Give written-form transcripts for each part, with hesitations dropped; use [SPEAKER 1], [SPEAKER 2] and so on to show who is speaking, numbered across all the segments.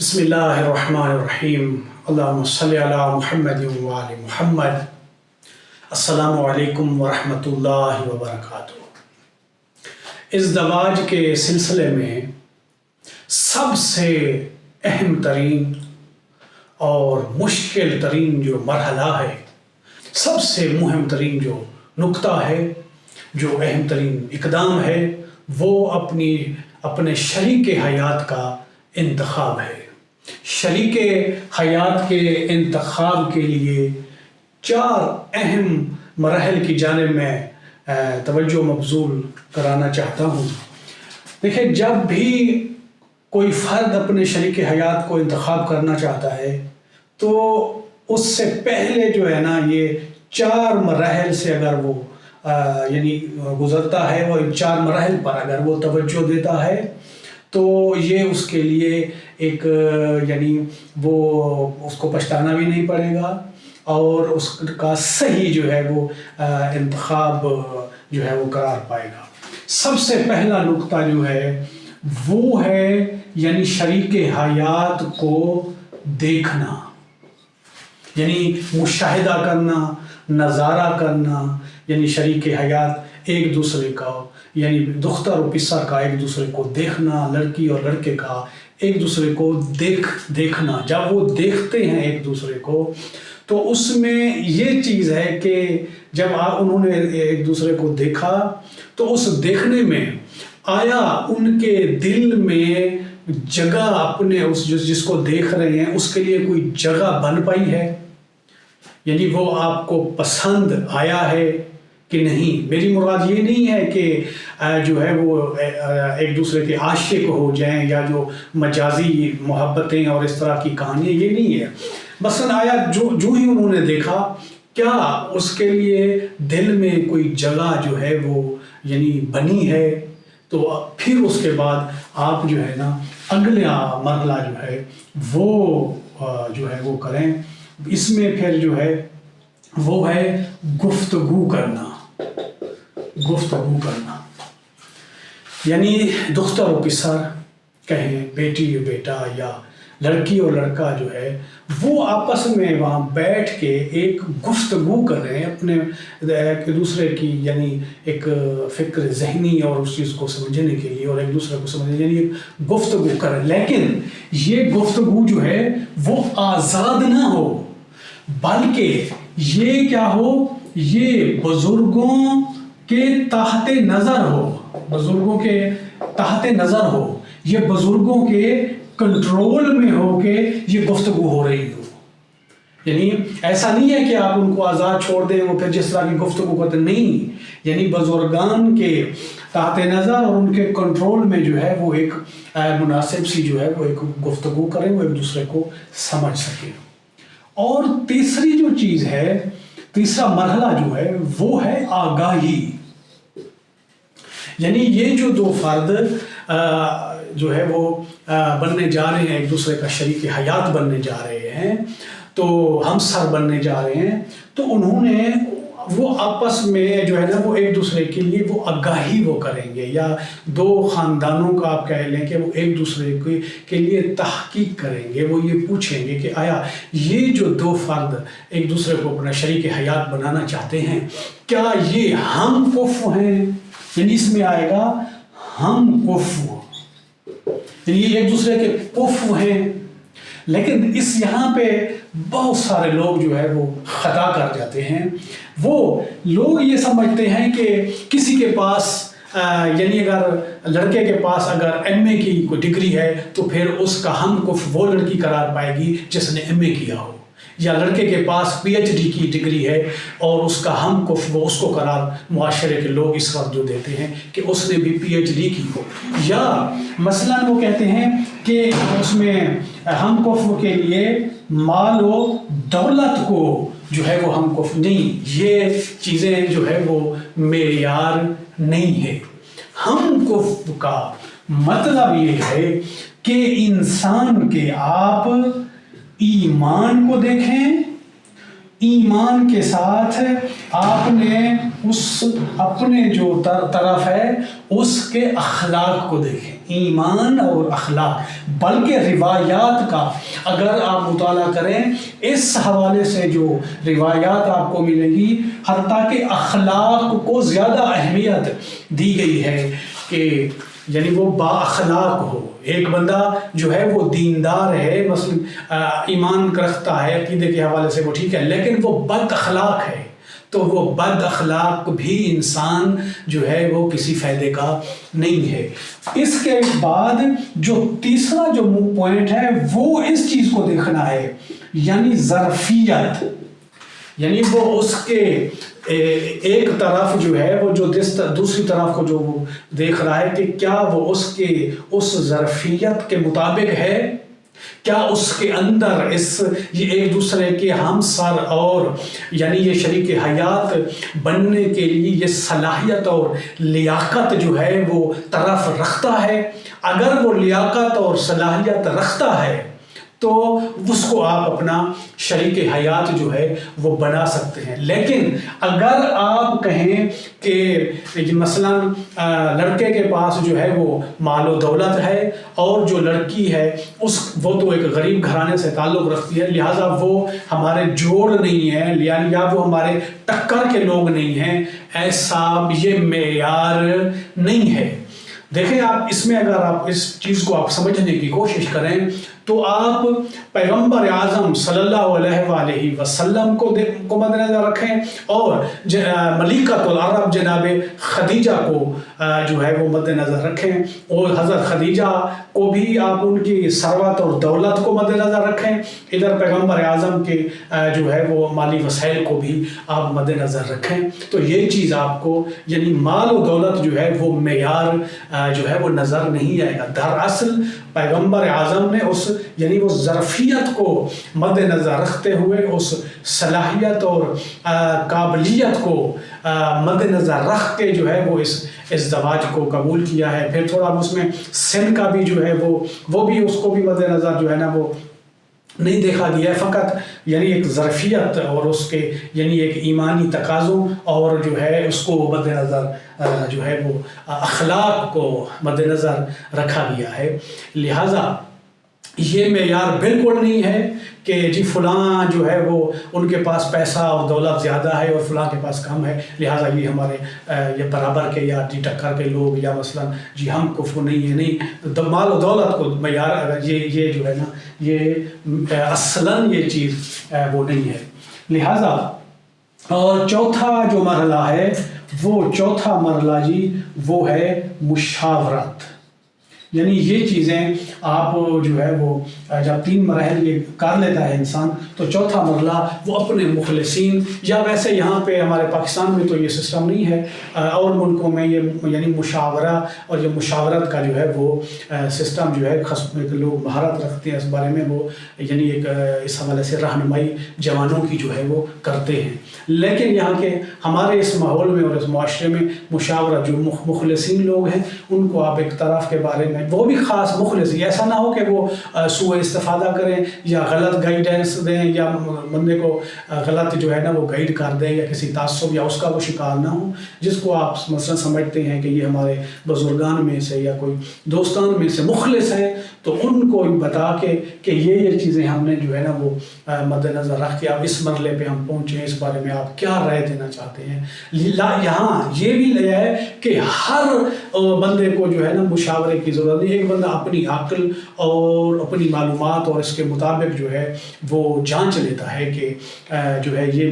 [SPEAKER 1] بسم اللہ الرحمن الرحیم اللہم صلی علی محمد وآل محمد۔ السلام علیکم ورحمۃ اللہ وبرکاتہ۔ ازدواج کے سلسلے میں سب سے اہم ترین اور مشکل ترین جو مرحلہ ہے، سب سے مہم ترین جو نقطہ ہے، جو اہم ترین اقدام ہے، وہ اپنے شریک حیات کا انتخاب ہے۔ شریک حیات کے انتخاب کے لیے 4 اہم مراحل کی جانب میں توجہ مبذول کرانا چاہتا ہوں۔ دیکھیں، جب بھی کوئی فرد اپنے شریک حیات کو انتخاب کرنا چاہتا ہے تو اس سے پہلے جو ہے نا، یہ 4 مراحل سے اگر وہ گزرتا ہے، وہ 4 مراحل پر اگر وہ توجہ دیتا ہے تو یہ اس کے لیے ایک وہ اس کو پچھتانا بھی نہیں پڑے گا، اور اس کا صحیح جو ہے وہ انتخاب جو ہے وہ قرار پائے گا۔ سب سے پہلا نقطہ جو ہے وہ ہے شریک حیات کو دیکھنا، مشاہدہ کرنا، نظارہ کرنا، شریک حیات ایک دوسرے کا دختر و پسر کا ایک دوسرے کو دیکھنا، لڑکی اور لڑکے کا ایک دوسرے کو دیکھنا۔ جب وہ دیکھتے ہیں ایک دوسرے کو تو اس میں یہ چیز ہے کہ جب انہوں نے ایک دوسرے کو دیکھا تو اس دیکھنے میں آیا ان کے دل میں جگہ اپنے جس کو دیکھ رہے ہیں اس کے لیے کوئی جگہ بن پائی ہے، وہ آپ کو پسند آیا ہے کہ نہیں۔ میری مراد یہ نہیں ہے کہ جو ہے وہ ایک دوسرے کے عاشق ہو جائیں یا جو مجازی محبتیں اور اس طرح کی کہانیاں، یہ نہیں ہے۔ مثلا آیا جو ہی انہوں نے دیکھا، کیا اس کے لیے دل میں کوئی جگہ جو ہے وہ بنی ہے؟ تو پھر اس کے بعد آپ جو ہے نا اگلا مرحلہ جو ہے وہ کریں۔ اس میں پھر جو ہے وہ ہے گفتگو کرنا۔ دختر و پسر کہیں، بیٹی و بیٹا، یا لڑکی اور لڑکا جو ہے وہ آپس میں وہاں بیٹھ کے ایک گفتگو کر رہے ہیں، اپنے ایک دوسرے کی ایک فکر ذہنی اور اس چیز کو سمجھنے کے لیے، اور ایک دوسرے کو سمجھنے گفتگو کر رہے ہیں۔ لیکن یہ گفتگو جو ہے وہ آزاد نہ ہو، بلکہ یہ کیا ہو، یہ بزرگوں کے تحت نظر ہو، بزرگوں کے تحت نظر ہو، یہ بزرگوں کے کنٹرول میں ہو کہ یہ گفتگو ہو رہی ہو۔ ایسا نہیں ہے کہ آپ ان کو آزاد چھوڑ دیں، وہ پھر جس طرح کی گفتگو کرتے، نہیں، بزرگان کے تحت نظر اور ان کے کنٹرول میں جو ہے وہ ایک مناسب سی جو ہے وہ ایک گفتگو کریں، وہ ایک دوسرے کو سمجھ سکیں۔ اور تیسری جو چیز ہے، تیسرا مرحلہ جو ہے وہ ہے آگاہی۔ یہ جو 2 فرد جو ہے وہ بننے جا رہے ہیں، ایک دوسرے کا شریک حیات بننے جا رہے ہیں، تو ہمسر بننے جا رہے ہیں، تو انہوں نے وہ آپس میں جو ہے نا وہ ایک دوسرے کے لیے وہ آگاہی وہ کریں گے، یا 2 خاندانوں کا آپ کہہ لیں کہ وہ ایک دوسرے کے لیے تحقیق کریں گے۔ وہ یہ پوچھیں گے کہ آیا یہ جو 2 فرد ایک دوسرے کو اپنا شریک حیات بنانا چاہتے ہیں، کیا یہ ہم کفو ہیں؟ اس میں آئے گا ہم کفو، یہ ایک دوسرے کے کفو ہیں۔ لیکن یہاں پہ بہت سارے لوگ جو ہے وہ خطا کر جاتے ہیں۔ وہ لوگ یہ سمجھتے ہیں کہ کسی کے پاس اگر لڑکے کے پاس اگر ایم اے کی کوئی ڈگری ہے تو پھر اس کا ہم کف وہ لڑکی قرار پائے گی جس نے ایم اے کیا ہو، یا لڑکے کے پاس پی ایچ ڈی کی ڈگری ہے اور اس کا ہم کف وہ اس کو قرار معاشرے کے لوگ اس وقت جو دیتے ہیں کہ اس نے بھی پی ایچ ڈی کی ہو، یا مثلاً وہ کہتے ہیں کہ اس میں ہم کف کے لیے مال و دولت کو جو ہے وہ ہم کف نہیں، یہ چیزیں جو ہے وہ معیار نہیں ہے۔ ہم کف کا مطلب یہ ہے کہ انسان کے آپ ایمان کو دیکھیں، ایمان کے ساتھ آپ نے اس اپنے جو طرف ہے اس کے اخلاق کو دیکھیں، ایمان اور اخلاق، بلکہ روایات کا اگر آپ مطالعہ کریں اس حوالے سے جو روایات آپ کو ملے گی، حتیٰ کہ اخلاق کو زیادہ اہمیت دی گئی ہے کہ یعنی وہ با اخلاق ہو۔ ایک بندہ جو ہے وہ دیندار ہے، مثلا ایمان رکھتا ہے، عقیدے کے حوالے سے وہ ٹھیک ہے، لیکن وہ بد اخلاق ہے، تو وہ بد اخلاق بھی انسان جو ہے وہ کسی فائدے کا نہیں ہے۔ اس کے بعد جو تیسرا جو پوائنٹ ہے وہ اس چیز کو دیکھنا ہے، یعنی ظرفیت، یعنی وہ اس کے ایک طرف جو ہے وہ جو دوسری طرف کو جو وہ دیکھ رہا ہے کہ کیا وہ اس ظرفیت کے مطابق ہے، کیا اس کے اندر یہ ایک دوسرے کے ہمسر اور یعنی یہ شریک حیات بننے کے لیے یہ صلاحیت اور لیاقت جو ہے وہ طرف رکھتا ہے۔ اگر وہ لیاقت اور صلاحیت رکھتا ہے تو اس کو آپ اپنا شریک حیات جو ہے وہ بنا سکتے ہیں۔ لیکن اگر آپ کہیں کہ مثلا لڑکے کے پاس جو ہے وہ مال و دولت ہے اور جو لڑکی ہے وہ تو ایک غریب گھرانے سے تعلق رکھتی ہے، لہٰذا وہ ہمارے جوڑ نہیں ہیں یا وہ ہمارے ٹکر کے لوگ نہیں ہیں، ایسا یہ معیار نہیں ہے۔ دیکھیں آپ اس میں اگر آپ اس چیز کو آپ سمجھنے کی کوشش کریں تو آپ پیغمبر اعظم صلی اللہ علیہ وآلہ وسلم کو مد نظر رکھیں اور ملکۃ العرب جناب خدیجہ کو جو ہے وہ مد نظر رکھیں، اور حضرت خدیجہ کو بھی آپ ان کی ثروت اور دولت کو مد نظر رکھیں، ادھر پیغمبر اعظم کے جو ہے وہ مالی وسائل کو بھی آپ مد نظر رکھیں۔ تو یہ چیز آپ کو یعنی مال و دولت جو ہے وہ معیار جو ہے وہ نظر نہیں آئے گا۔ دراصل پیغمبر اعظم نے یعنی وہ ظرفیت کو مد نظر رکھتے ہوئے اس صلاحیت اور قابلیت کو مد نظر رکھ کے جو ہے وہ اس ازدواج کو قبول کیا ہے۔ پھر تھوڑا اس میں سن کا بھی جو ہے وہ بھی اس کو بھی مد نظر جو ہے نا وہ نہیں دیکھا گیا ہے، فقط یعنی ایک ظرفیت اور اس کے یعنی ایک ایمانی تقاضوں اور جو ہے اس کو مد نظر جو ہے وہ اخلاق کو مد نظر رکھا گیا ہے۔ لہٰذا یہ معیار بالکل نہیں ہے کہ جی فلاں جو ہے وہ ان کے پاس پیسہ اور دولت زیادہ ہے اور فلاں کے پاس کم ہے، لہٰذا یہ ہمارے یہ برابر کے یا جی ٹکر کے لوگ، یا مثلا جی ہم کفو نہیں ہے، نہیں، مال و دولت کو معیار یہ جو ہے نا یہ اصلاً یہ چیز وہ نہیں ہے۔ لہٰذا اور چوتھا جو مرحلہ ہے چوتھا مرحلہ جی وہ ہے مشاورت، یعنی یہ چیزیں آپ جو ہے وہ جب 3 مراحل یہ کر لیتا ہے انسان تو چوتھا مرحلہ وہ اپنے مخلصین، یا ویسے یہاں پہ ہمارے پاکستان میں تو یہ سسٹم نہیں ہے، اور ملکوں میں یہ یعنی مشاورہ اور یہ مشاورت کا جو ہے وہ سسٹم جو ہے لوگ مہارت رکھتے ہیں اس بارے میں، وہ یعنی ایک اس حوالے سے رہنمائی جوانوں کی جو ہے وہ کرتے ہیں۔ لیکن یہاں کے ہمارے اس ماحول میں اور اس معاشرے میں مشاورت جو مخلصین لوگ ہیں ان کو آپ ایک طرف کے بارے میں، وہ بھی خاص مخلص، ایسا نہ ہو کہ وہ سوء استفادہ کریں یا غلط گائیڈنس دیں یا بندے کو غلط جو ہے نا وہ گائیڈ کر دیں یا کسی تعصب یا اس کا وہ شکار نہ ہو، جس کو آپ مثلا سمجھتے ہیں کہ یہ ہمارے بزرگان میں سے یا کوئی دوستان میں سے مخلص ہے، تو ان کو بتا کے کہ یہ چیزیں ہم نے جو ہے نا وہ مد نظر رکھ کے اب اس مرحلے پہ ہم پہنچے ہیں، اس بارے میں آپ کیا رائے دینا چاہتے ہیں۔ یہاں یہ بھی لیا ہے کہ ہر بندے کو جو ہے نا مشاورے کی ضرورت نہیں، ایک بندہ اپنی عقل اور اپنی معلومات اور اس کے مطابق جو ہے وہ جانچ لیتا ہے کہ جو ہے یہ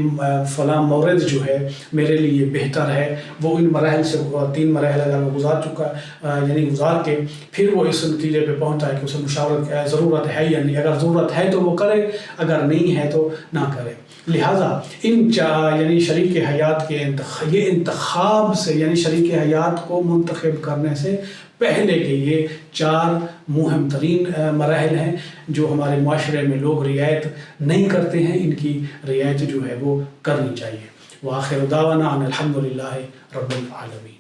[SPEAKER 1] فلاں مورد جو ہے میرے لیے بہتر ہے، وہ ان مراحل سے 3 مراحل اگر وہ گزار چکا یعنی گزار کے پھر وہ اس نتیجے پہ پہنچتا ہے کہ اسے مشاورت کی ضرورت ہے یا نہیں، اگر ضرورت ہے تو وہ کرے، اگر نہیں ہے تو نہ کرے۔ لہٰذا ان یعنی شریک حیات کے یہ انتخاب سے یعنی شریک حیات کو منتخب کرنے سے پہلے کے یہ 4 مہم ترین مراحل ہیں جو ہمارے معاشرے میں لوگ رعایت نہیں کرتے ہیں، ان کی رعایت جو ہے وہ کرنی چاہیے۔ وآخر دعوانا ان الحمد للہ رب العالمین۔